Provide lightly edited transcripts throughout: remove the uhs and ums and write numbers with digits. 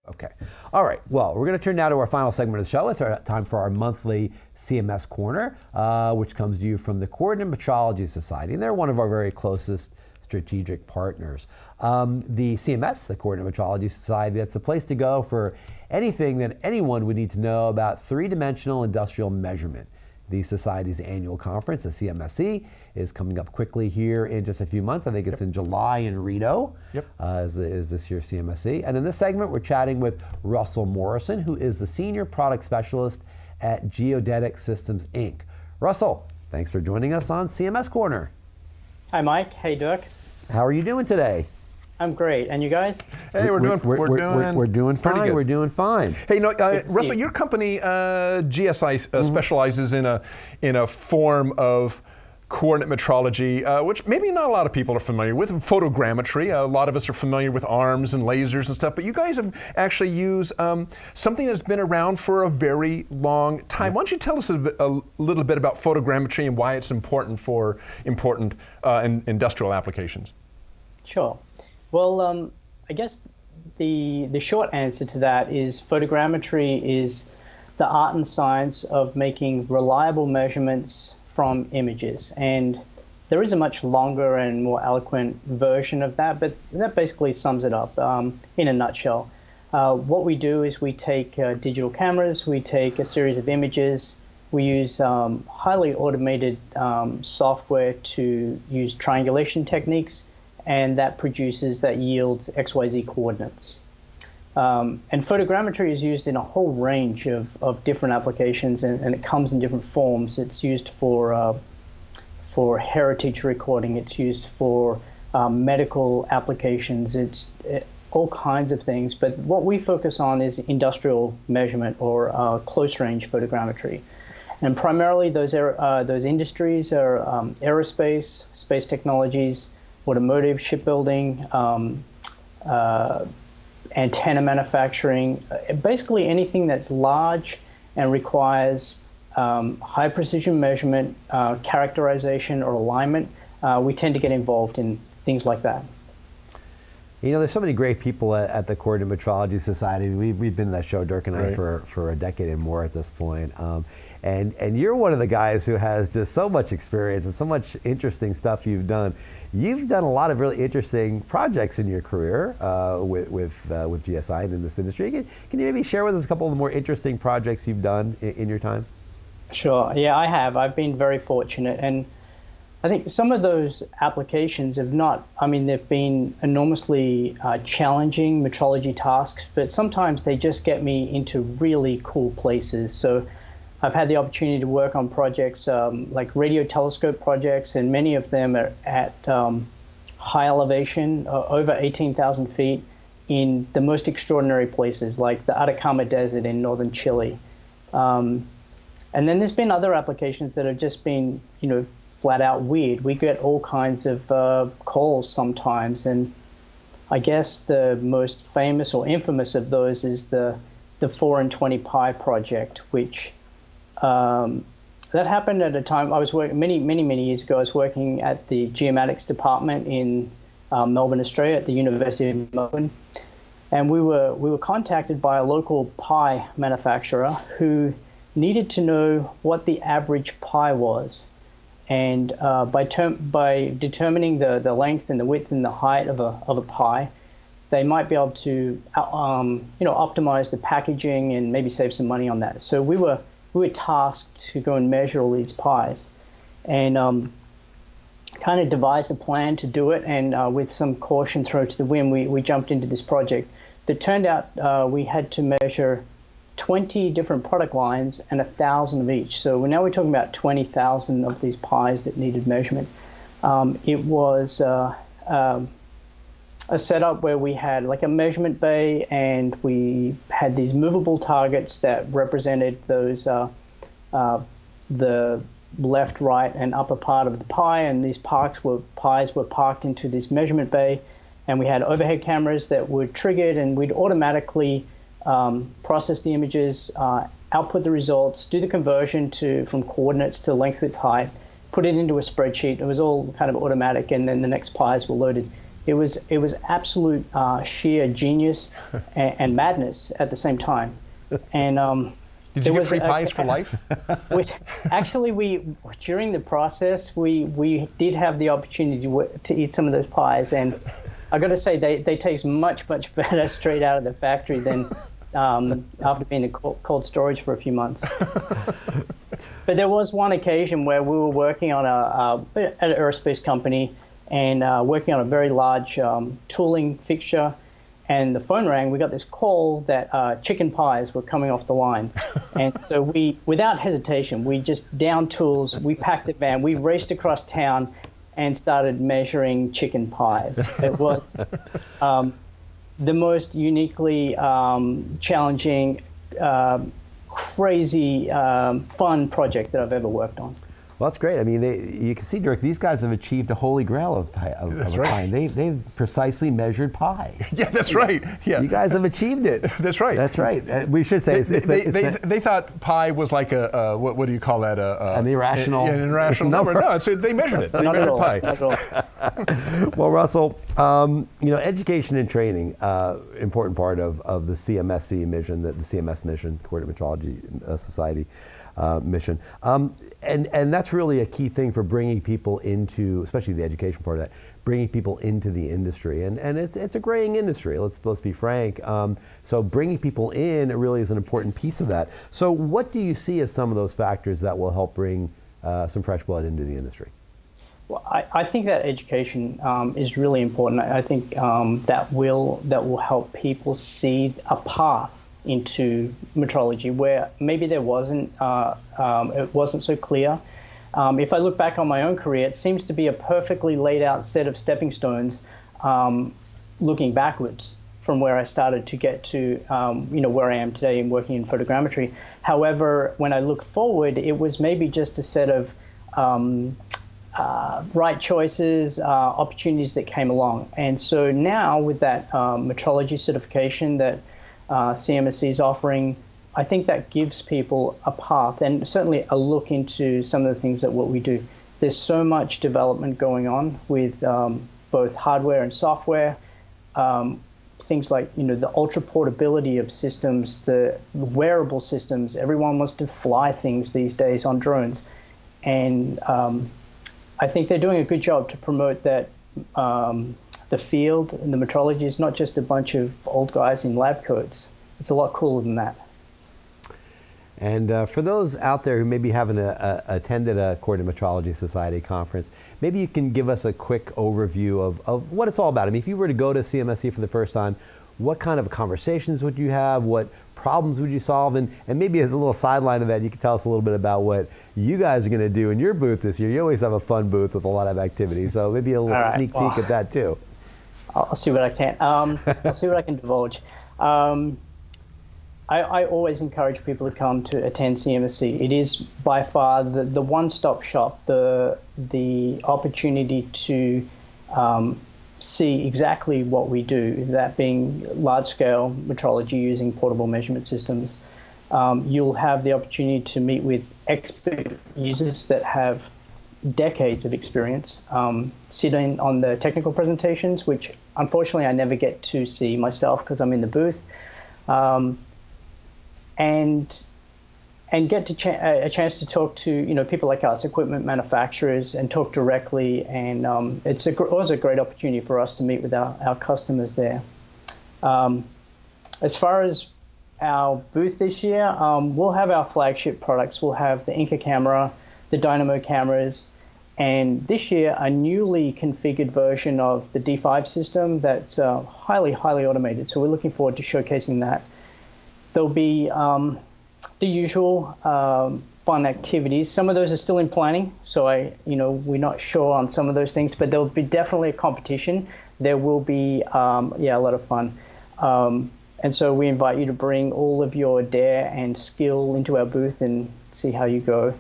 Okay. All right. Well, we're going to turn now to our final segment of the show. It's our time for our monthly CMS Corner, which comes to you from the Coordinate Metrology Society. And they're one of our very closest strategic partners. The CMS, the Coordinate Metrology Society, that's the place to go for anything that anyone would need to know about three-dimensional industrial measurement. The Society's annual conference, the CMSC, is coming up quickly here in just a few months. I think it's in July in Reno, is this year's CMSC. And in this segment, we're chatting with Russell Morrison, who is the Senior Product Specialist at Geodetic Systems, Inc. Russell, thanks for joining us on CMS Corner. Hi, Mike. Hey, Dirk. How are you doing today? I'm great. And you guys? Hey, we're doing fine. We're doing fine. Hey, Russell, your company GSI specializes in a form of coordinate metrology, which maybe not a lot of people are familiar with. Photogrammetry. A lot of us are familiar with arms and lasers and stuff, but you guys have actually used something that's been around for a very long time. Why don't you tell us a little bit about photogrammetry and why it's important for industrial applications? Sure. Well, I guess the short answer to that is photogrammetry is the art and science of making reliable measurements from images. And there is a much longer and more eloquent version of that, but that basically sums it up in a nutshell. What we do is we take digital cameras, we take a series of images, we use highly automated software to use triangulation techniques, and that yields XYZ coordinates. And photogrammetry is used in a whole range of different applications, and it comes in different forms. It's used for heritage recording. It's used for medical applications. It's all kinds of things. But what we focus on is industrial measurement or close-range photogrammetry. And primarily those industries are aerospace, space technologies, automotive, shipbuilding, antenna manufacturing, basically anything that's large and requires high precision measurement, characterization, or alignment. We tend to get involved in things like that. You know, there's so many great people at the Coordinate Metrology Society. We've been to that show, Dirk and I, for a decade and more at this point. And you're one of the guys who has just so much experience and so much interesting stuff you've done. You've done a lot of really interesting projects in your career with GSI and in this industry. Can you maybe share with us a couple of the more interesting projects you've done in your time? Sure. Yeah, I have. I've been very fortunate. And I think some of those applications have not, they've been enormously challenging metrology tasks, but sometimes they just get me into really cool places. So I've had the opportunity to work on projects like radio telescope projects, and many of them are at high elevation, over 18,000 feet, in the most extraordinary places, like the Atacama Desert in northern Chile. And then there's been other applications that have just been, flat out weird. We get all kinds of calls sometimes, and I guess the most famous or infamous of those is the 4 and 20 pi project, which that happened at a time I was working many years ago. I was working at the geomatics department in Melbourne, Australia, at the University of Melbourne, and we were contacted by a local pi manufacturer who needed to know what the average pi was. And by determining the length and the width and the height of a pi, they might be able to optimize the packaging and maybe save some money on that. So we were tasked to go and measure all these pies, and kind of devised a plan to do it. And with some caution thrown to the wind, we jumped into this project. That turned out we had to measure 20 different product lines and 1,000 of each. So now we're talking about 20,000 of these pies that needed measurement. It was a setup where we had like a measurement bay, and we had these movable targets that represented those the left, right, and upper part of the pie, and these pies were parked into this measurement bay, and we had overhead cameras that were triggered, and we'd automatically process the images, output the results, do the conversion from coordinates to length, width, height, put it into a spreadsheet. It was all kind of automatic, and then the next pies were loaded was absolute sheer genius and madness at the same time. And did you get free pies for life? Which actually, during the process we did have the opportunity to eat some of those pies, and I got to say they taste much better straight out of the factory than after being in cold storage for a few months. But there was one occasion where we were working on an aerospace company and working on a very large tooling fixture, and the phone rang. We got this call that chicken pies were coming off the line. And so we, without hesitation, we just downed tools, we packed the van, we raced across town and started measuring chicken pies. It was the most uniquely challenging, crazy, fun project that I've ever worked on. Well, that's great. I mean, you can see, Dirk, these guys have achieved a holy grail of a kind. They've precisely measured pi. Yeah, that's right. Yeah. You guys have achieved it. That's right. That's right. We should say they thought pi was like a what do you call that? An irrational. An irrational number. No, they measured it. They Not measured at all. pi. Not at all. Well, Russell, education and training, important part of the CMSC mission, the CMS mission, Coordinate Metrology Society mission, and that's really a key thing for bringing people into, especially the education part of that, bringing people into the industry, and it's a graying industry. Let's be frank. So bringing people in really is an important piece of that. So what do you see as some of those factors that will help bring some fresh blood into the industry? Well, I think that education is really important. I think that will help people see a path into metrology where maybe there wasn't, it wasn't so clear. If I look back on my own career, it seems to be a perfectly laid out set of stepping stones, looking backwards from where I started to get to where I am today and working in photogrammetry. However, when I look forward, it was maybe just a set of right choices, opportunities that came along. And so now with that metrology certification that CMSC is offering, I think that gives people a path and certainly a look into some of the things that what we do. There's so much development going on with both hardware and software. Things like the ultra portability of systems, the wearable systems. Everyone wants to fly things these days on drones, and I think they're doing a good job to promote that. The field and the metrology is not just a bunch of old guys in lab coats. It's a lot cooler than that. And for those out there who maybe haven't attended a Coordinate Metrology Society conference, maybe you can give us a quick overview of what it's all about. I mean, if you were to go to CMSC for the first time, what kind of conversations would you have? What problems would you solve? And maybe as a little sideline of that, you can tell us a little bit about what you guys are going to do in your booth this year. You always have a fun booth with a lot of activities, so maybe a little sneak peek at that too. I'll see what I can. I'll see what I can divulge. I always encourage people to come to attend CMSC. It is by far the one-stop shop, the opportunity to see exactly what we do, that being large-scale metrology using portable measurement systems. You'll have the opportunity to meet with expert users that have decades of experience, sit in on the technical presentations, which unfortunately I never get to see myself because I'm in the booth, and get to a chance to talk to people like us, equipment manufacturers, and talk directly. And it's always a great opportunity for us to meet with our customers there. As far as our booth this year, we'll have our flagship products. We'll have the Inca camera, the Dynamo cameras, and this year a newly configured version of the D5 system that's highly automated. So we're looking forward to showcasing that. There'll be the usual fun activities. Some of those are still in planning, so we're not sure on some of those things, but there'll be definitely a competition. There will be a lot of fun. And so we invite you to bring all of your dare and skill into our booth and see how you go.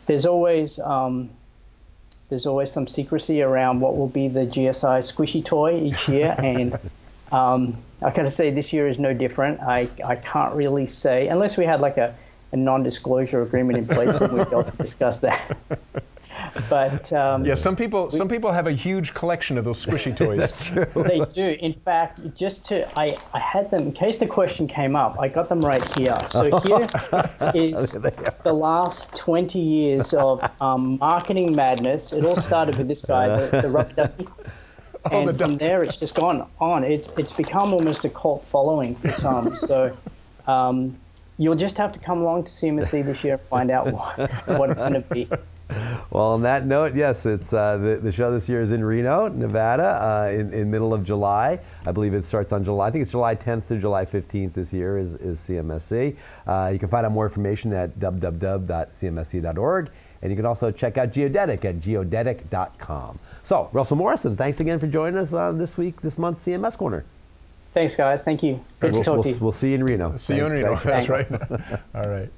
There's always some secrecy around what will be the GSI squishy toy each year, and I gotta say this year is no different. I can't really say, unless we had like a non-disclosure agreement in place, then we'd be able to discuss that. But Yeah, some people have a huge collection of those squishy toys. That's true. they do. In fact, I had them, in case the question came up, I got them right here. So here is the last 20 years of marketing madness. It all started with this guy, the rubber ducky. And from there, it's just gone on. It's become almost a cult following for some. So you'll just have to come along to CMSC this year and find out what it's going to be. Well, on that note, yes, it's the show this year is in Reno, Nevada, in middle of July. I believe it starts on July. I think it's July 10th through July 15th this year is CMSC. You can find out more information at www.cmsc.org. And you can also check out Geodetic at geodetic.com. So, Russell Morrison, thanks again for joining us this month's CMS Corner. Thanks, guys. Thank you. Good to talk to you. We'll see you in Reno. See you in Reno. That's right. All right.